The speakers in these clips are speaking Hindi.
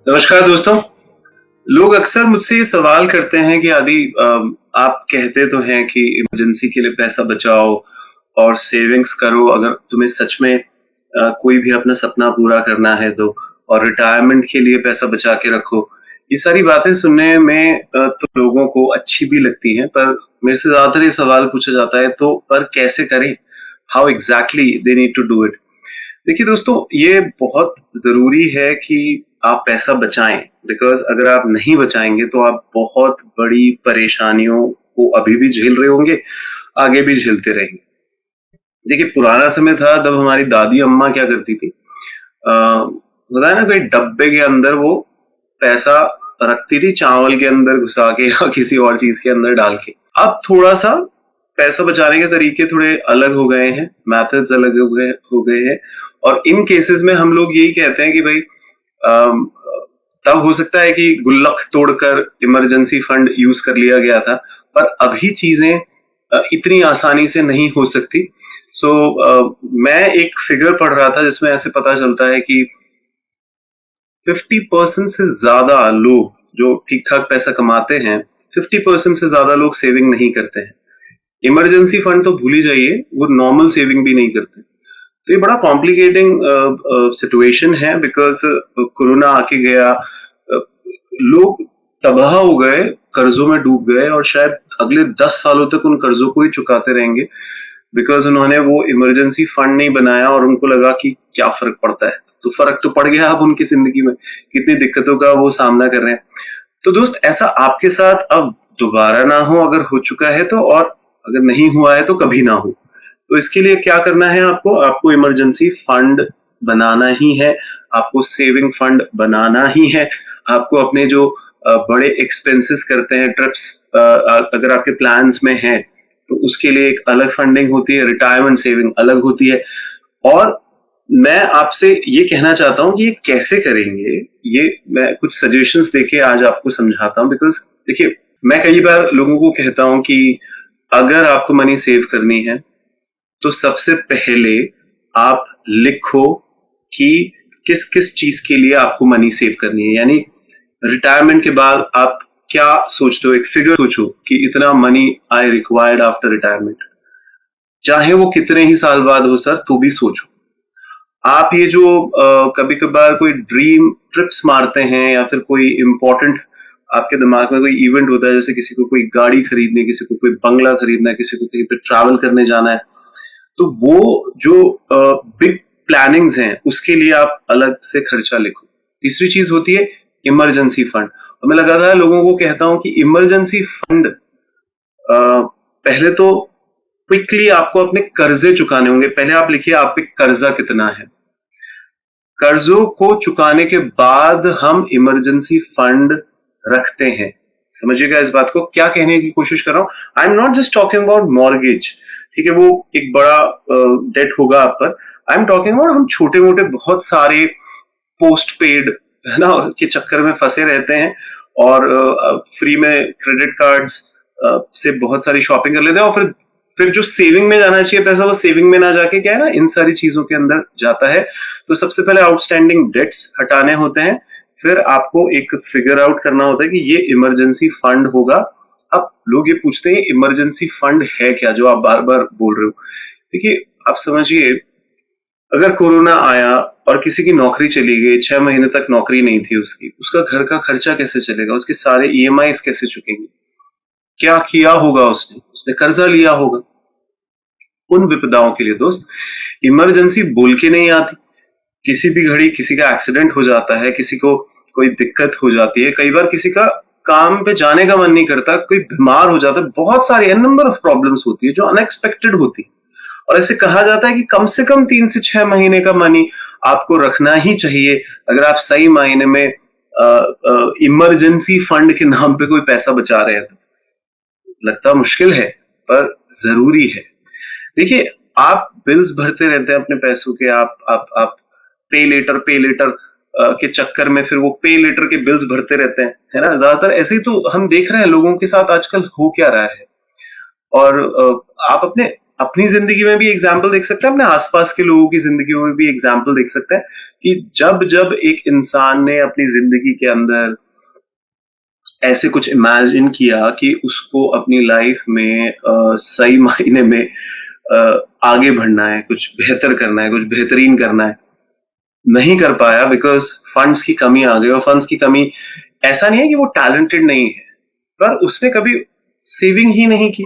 नमस्कार दोस्तों। लोग अक्सर मुझसे ये सवाल करते हैं कि आदि आप कहते तो हैं कि इमरजेंसी के लिए पैसा बचाओ और सेविंग्स करो अगर तुम्हें सच में कोई भी अपना सपना पूरा करना है तो, और रिटायरमेंट के लिए पैसा बचा के रखो। ये सारी बातें सुनने में तो लोगों को अच्छी भी लगती हैं, पर मेरे से ज्यादातर ये सवाल पूछा जाता है तो पर कैसे करें? How exactly they need to do it? देखिए दोस्तों, ये बहुत ज़रूरी है कि आप पैसा बचाएँ, बिकॉज़ अगर आप नहीं बचाएँगे तो आप बहुत बड़ी परेशानियों को अभी भी झेल रहे होंगे, आगे भी झेलते रहेंगे। देखिए, पुराना समय था तब हमारी दादी अम्मा क्या करती थी, होता है ना, कोई डब्बे के अंदर वो पैसा रखती थी, चावल के अंदर घुसा के या किसी और चीज़ के अंदर डाल के। अब थोड़ा-सा पैसा बचाने के तरीके थोड़े अलग हो गए हैं, मेथड्स अलग हो गए हैं, और इन केसेस में हम लोग यही कहते हैं कि भाई अम, तब हो सकता है कि गुल्लक तोड़कर इमरजेंसी फंड यूज कर लिया गया था, पर अभी चीजें इतनी आसानी से नहीं हो सकती। सो मैं एक फिगर पढ़ रहा था जिसमें ऐसे पता चलता है कि 50% से ज्यादा लोग जो ठीक ठाक पैसा कमाते हैं, 50% से ज्यादा लोग सेविंग नहीं करते हैं। इमरजेंसी फंड तो भूल ही जाइए, वो नॉर्मल सेविंग भी नहीं करते। तो ये बड़ा कॉम्प्लिकेटिंग सिचुएशन है, बिकॉज कोरोना आके गया, लोग तबाह हो गए, कर्जों में डूब गए, और शायद अगले 10 सालों तक उन कर्जों को ही चुकाते रहेंगे, बिकॉज उन्होंने वो इमरजेंसी फंड नहीं बनाया और उनको लगा कि क्या फर्क पड़ता है। तो फर्क तो पड़ गया अब उनकी जिंदगी में, कितनी दिक्कतों का वो सामना कर रहे हैं। तो दोस्त, ऐसा आपके साथ अब दोबारा ना हो, अगर हो चुका है तो, और अगर नहीं हुआ है तो कभी ना हो। तो इसके लिए क्या करना है आपको? आपको इमरजेंसी फंड बनाना ही है, आपको सेविंग फंड बनाना ही है। आपको अपने जो बड़े एक्सपेंसेस करते हैं, ट्रिप्स अगर आपके प्लान्स में हैं तो उसके लिए एक अलग फंडिंग होती है, रिटायरमेंट सेविंग अलग होती है। और मैं आपसे ये कहना चाहता हूँ कि ये कैसे करेंगे, ये मैं कुछ सजेशंस देके आज आपको समझाता हूँ। बिकॉज देखिए, मैं कई बार लोगों को कहता हूँ कि अगर आपको मनी सेव करनी है तो सबसे पहले आप लिखो कि किस किस चीज के लिए आपको मनी सेव करनी है। यानी रिटायरमेंट के बाद आप क्या सोचते हो, एक फिगर सोचो कि इतना money I required after retirement, चाहे वो कितने ही साल बाद हो सर, तो भी सोचो। आप ये जो कभी कभार कोई ड्रीम ट्रिप्स मारते हैं या फिर कोई इंपॉर्टेंट आपके दिमाग में कोई इवेंट होता है, जैसे किसी को कोई गाड़ी खरीदनी, किसी को कोई बंगला खरीदना है, किसी को कहीं पे ट्रैवल करने जाना है, तो वो जो बिग प्लानिंग्स हैं उसके लिए आप अलग से खर्चा लिखो। तीसरी चीज होती है इमरजेंसी फंड। और मैं लगातार लोगों को कहता हूं कि इमरजेंसी फंड पहले तो क्विकली आपको अपने कर्जे चुकाने होंगे। पहले आप लिखिए आप पे कर्जा कितना है, कर्जों को चुकाने के बाद हम इमरजेंसी फंड रखते हैं। समझिएगा इस बात को, क्या कहने की कोशिश कर रहा हूं। I am not just talking about mortgage, ठीक है, वो एक बड़ा डेट होगा आप पर। आई एम टॉकिंग अबाउट हम छोटे मोटे बहुत सारे पोस्ट पेड, है ना, के चक्कर में फंसे रहते हैं, और फ्री में क्रेडिट कार्ड्स से बहुत सारी शॉपिंग कर लेते हैं, और फिर जो सेविंग में जाना चाहिए पैसा, वो सेविंग में ना जाके क्या है ना, इन सारी चीजों के अंदर जाता है। तो सबसे पहले आउटस्टैंडिंग डेट्स हटाने होते हैं, फिर आपको एक फिगर आउट करना होता है कि ये इमरजेंसी फंड होगा। अब लोग ये पूछते हैं इमरजेंसी फंड है क्या, जो आप बार बार बोल रहे हो। देखिए, आप समझिए, अगर कोरोना आया और किसी की नौकरी चली गई, 6 महीने तक नौकरी नहीं थी उसकी, उसका घर का खर्चा कैसे चलेगा, उसके सारे ईएमआई कैसे चुकेंगे, क्या किया होगा उसने, उसने कर्जा लिया होगा। उन विपदाओं के लिए दोस्त, इमरजेंसी बोल के नहीं आती। किसी भी घड़ी किसी का एक्सीडेंट हो जाता है, किसी को कोई दिक्कत हो जाती है, कई बार किसी का काम पे जाने का मन नहीं करता, कोई बीमार हो जाता है, बहुत सारी एन नंबर ऑफ प्रॉब्लम्स होती है जो अनएक्सपेक्टेड होती है। और ऐसे कहा जाता है कि कम से कम 3 से 6 महीने का मनी आपको रखना ही चाहिए, अगर आप सही मायने में इमरजेंसी फंड के नाम पे कोई पैसा बचा रहे हैं तो। लगता मुश्किल है, पर जरूरी है। देखिए, आप बिल्स भरते रहते हैं अपने पैसों के, आप पे लेटर के चक्कर में फिर वो पे लेटर के बिल्स भरते रहते हैं, है ना। ज्यादातर ऐसे ही तो हम देख रहे हैं लोगों के साथ आजकल हो क्या रहा है। और आप अपने अपनी जिंदगी में भी एग्जाम्पल देख सकते हैं, अपने आसपास के लोगों की जिंदगी में भी एग्जाम्पल देख सकते हैं कि जब जब एक इंसान ने अपनी जिंदगी के अंदर ऐसे कुछ इमेजिन किया कि उसको अपनी लाइफ में सही मायने में आगे बढ़ना है, कुछ बेहतर करना है, कुछ बेहतरीन करना है, नहीं कर पाया बिकॉज फंड्स की कमी आ गई। और फंड्स की कमी ऐसा नहीं है कि वो टैलेंटेड नहीं है, पर उसने कभी सेविंग ही नहीं की।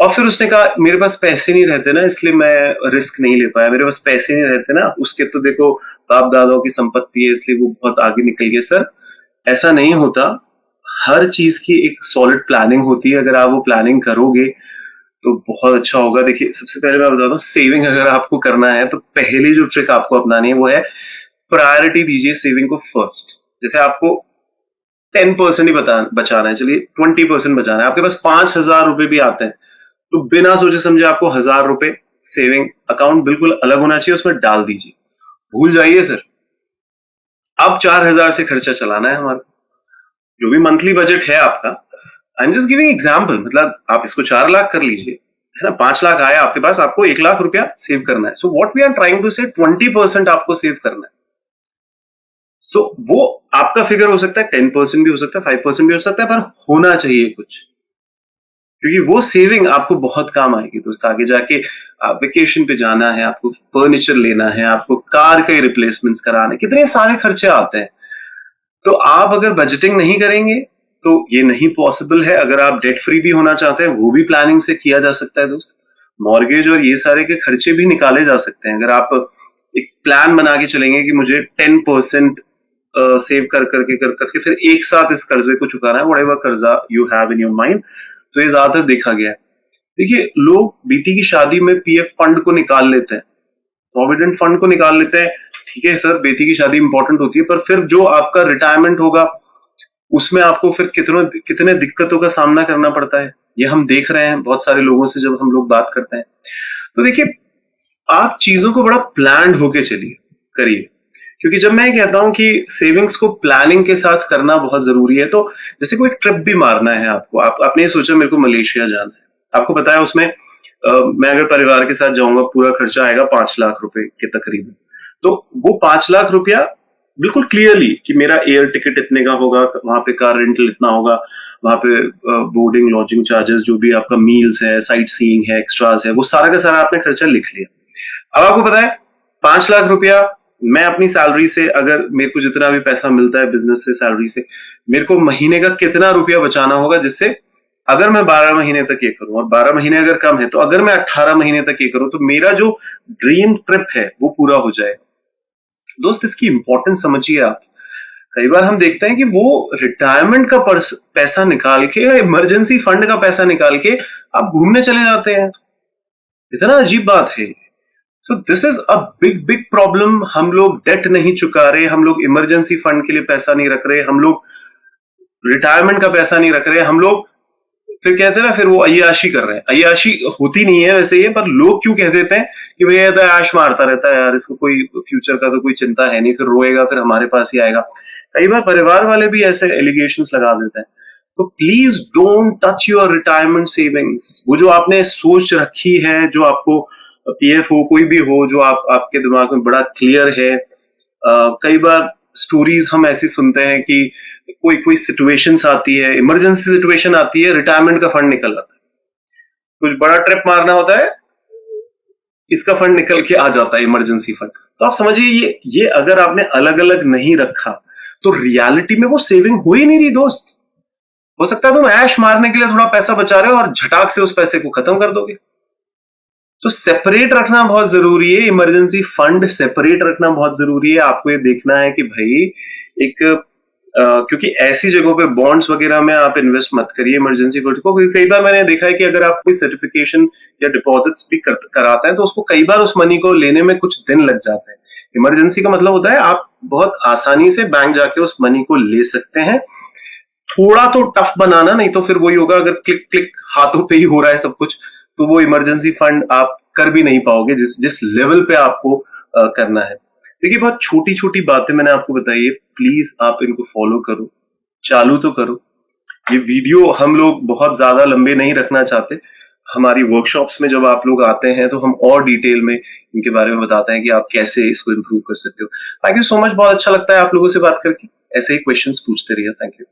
और फिर उसने कहा मेरे पास पैसे नहीं रहते ना, इसलिए मैं रिस्क नहीं ले पाया, मेरे पास पैसे नहीं रहते ना, उसके तो देखो बाप दादाओं की संपत्ति है इसलिए वो बहुत आगे निकल गए। सर ऐसा नहीं होता, हर चीज की एक सॉलिड प्लानिंग होती है, अगर आप वो प्लानिंग करोगे तो बहुत अच्छा होगा। देखिए सबसे पहले मैं बताता हूँ, सेविंग अगर आपको करना है तो पहली जो ट्रिक आपको अपनानी है वो है प्रायोरिटी दीजिए सेविंग को फर्स्ट। जैसे आपको 10% ही बचाना है, चलिए 20% बचाना है, आपके पास 5,000 रुपए भी आते हैं तो बिना सोचे समझे आपको 1,000 रुपए सेविंग अकाउंट बिल्कुल अलग होना चाहिए, उसमें डाल दीजिए। भूल जाइए सर, अब 4,000 से खर्चा चलाना है हमारा, जो भी मंथली बजट है आपका। I am just giving example, मतलब आप इसको 4 लाख कर लीजिए, है ना, 5 लाख आया आपके पास, आपको 1 लाख रुपया सेव करना है। So what we are trying to say 20% आपको सेव करना है। सो वो आपका फिगर हो सकता है 10% भी हो सकता है, 5% भी हो सकता है, पर होना चाहिए कुछ, क्योंकि वो सेविंग आपको बहुत काम आएगी दोस्त। आगे जाके वेकेशन पे जाना है, आपको फर्नीचर लेना है, आपको कार के रिप्लेसमेंट्स कराने, कितने सारे खर्चे आते हैं। तो आप अगर बजटिंग नहीं करेंगे तो ये नहीं पॉसिबल है। अगर आप डेट फ्री भी होना चाहते हैं वो भी प्लानिंग से किया जा सकता है दोस्त। मॉर्गेज और ये सारे के खर्चे भी निकाले जा सकते हैं अगर आप एक प्लान बना के चलेंगे कि मुझे 10% सेव कर करके कर करके फिर एक साथ इस कर्जे को चुकाना है, व्हाटएवर कर्जा you have in your mind. तो ये ज्यादातर देखा गया है। देखिए लोग बेटी की शादी में पीएफ फंड को निकाल लेते हैं, प्रोविडेंट फंड को निकाल लेते हैं। ठीक है सर, बेटी की शादी इंपॉर्टेंट होती है, पर फिर जो आपका रिटायरमेंट होगा उसमें आपको फिर कितने कितने दिक्कतों का सामना करना पड़ता है, ये हम देख रहे हैं बहुत सारे लोगों से जब हम लोग बात करते हैं। तो देखिए आप चीजों को बड़ा प्लान्ड होके चलिए, करिए। क्योंकि जब मैं कहता हूं कि सेविंग्स को प्लानिंग के साथ करना बहुत जरूरी है, तो जैसे कोई ट्रिप भी मारना है आपको, आपने ये सोचा मेरे को मलेशिया जाना है, आपको पता है उसमें मैं अगर परिवार के साथ जाऊंगा पूरा खर्चा आएगा 5 लाख रुपए के तकरीबन। तो वो 5 लाख रुपया बिल्कुल क्लियरली कि मेरा एयर टिकट इतने का होगा, वहां पे कार रेंटल इतना होगा, वहां पे बोर्डिंग लॉजिंग चार्जेस, जो भी आपका मील्स है, साइट सीइंग है, एक्स्ट्रास है, वो सारा का सारा आपने खर्चा लिख लिया। अब आपको पता है 5 लाख रुपया मैं अपनी सैलरी से, अगर मेरे को जितना भी पैसा मिलता है बिजनेस से, सैलरी से, मेरे को महीने का कितना रुपया बचाना होगा, जिससे अगर मैं 12 महीने तक ये करूं, और 12 महीने अगर कम है तो अगर मैं 18 महीने तक ये करूं तो मेरा जो ड्रीम ट्रिप है वो पूरा हो जाएगा। दोस्त इसकी इंपॉर्टेंस समझिए आप। कई बार हम देखते हैं कि वो रिटायरमेंट का पैसा निकाल के या इमरजेंसी फंड का पैसा निकाल के आप घूमने चले जाते हैं। इतना अजीब बात है। So this is a big big problem. हम लोग डेट नहीं चुका रहे, हम लोग इमरजेंसी फंड के लिए पैसा नहीं रख रहे, हम लोग रिटायरमेंट का पैसा नहीं रख रहे, हम लोग फिर कहते हैं ना, फिर वो अय्याशी कर रहे हैं। अय्याशी होती नहीं है वैसे ये, पर लोग क्यों कह देते हैं कि भैया तो ऐश मारता रहता है यार, इसको कोई फ्यूचर का तो कोई चिंता है नहीं, फिर रोएगा फिर हमारे पास ही आएगा। कई बार परिवार वाले भी ऐसे एलिगेशंस लगा देते हैं। तो please don't touch your retirement savings. वो जो आपने सोच रखी है, जो आपको पीएफ हो कोई भी हो, जो आपके दिमाग में बड़ा क्लियर है। कई बार स्टोरीज हम ऐसी सुनते हैं कि कोई कोई सिचुएशंस आती है, इमरजेंसी सिचुएशन आती है, रिटायरमेंट का फंड निकल आता है, कुछ बड़ा ट्रिप मारना होता है, इसका फंड निकल के आ जाता है, इमरजेंसी फंड। तो आप समझिए ये अगर आपने अलग अलग नहीं रखा तो रियलिटी में वो सेविंग हो ही नहीं रही दोस्त। हो सकता है तुम ऐश मारने के लिए थोड़ा पैसा बचा रहे हो और झटाक से उस पैसे को खत्म कर दोगे। तो सेपरेट रखना बहुत जरूरी है, इमरजेंसी फंड सेपरेट रखना बहुत जरूरी है। आपको ये देखना है कि भाई एक क्योंकि ऐसी जगहों पे बॉन्ड्स वगैरह में आप इन्वेस्ट मत करिए इमरजेंसी फंड को। कई बार मैंने देखा है कि अगर आप कोई सर्टिफिकेशन या डिपॉजिट्स भी कराते हैं तो उसको कई बार उस मनी को लेने में कुछ दिन लग जाते हैं। इमरजेंसी का मतलब होता है आप बहुत आसानी से बैंक जाके उस मनी को ले सकते हैं। थोड़ा तो टफ बनाना, नहीं तो फिर वही होगा, अगर क्लिक क्लिक हाथों पे ही हो रहा है सब कुछ तो वो इमरजेंसी फंड आप कर भी नहीं पाओगे जिस जिस लेवल पे आपको करना है। देखिए बहुत छोटी छोटी बातें मैंने आपको बताई है, प्लीज आप इनको फॉलो करो, चालू तो करो। ये वीडियो हम लोग बहुत ज्यादा लंबे नहीं रखना चाहते, हमारी वर्कशॉप्स में जब आप लोग आते हैं तो हम और डिटेल में इनके बारे में बताते हैं कि आप कैसे इसको इम्प्रूव कर सकते हो। थैंक यू सो मच, बहुत अच्छा लगता है आप लोगों से बात करके। ऐसे ही क्वेश्चंस पूछते रहिए। Thank you.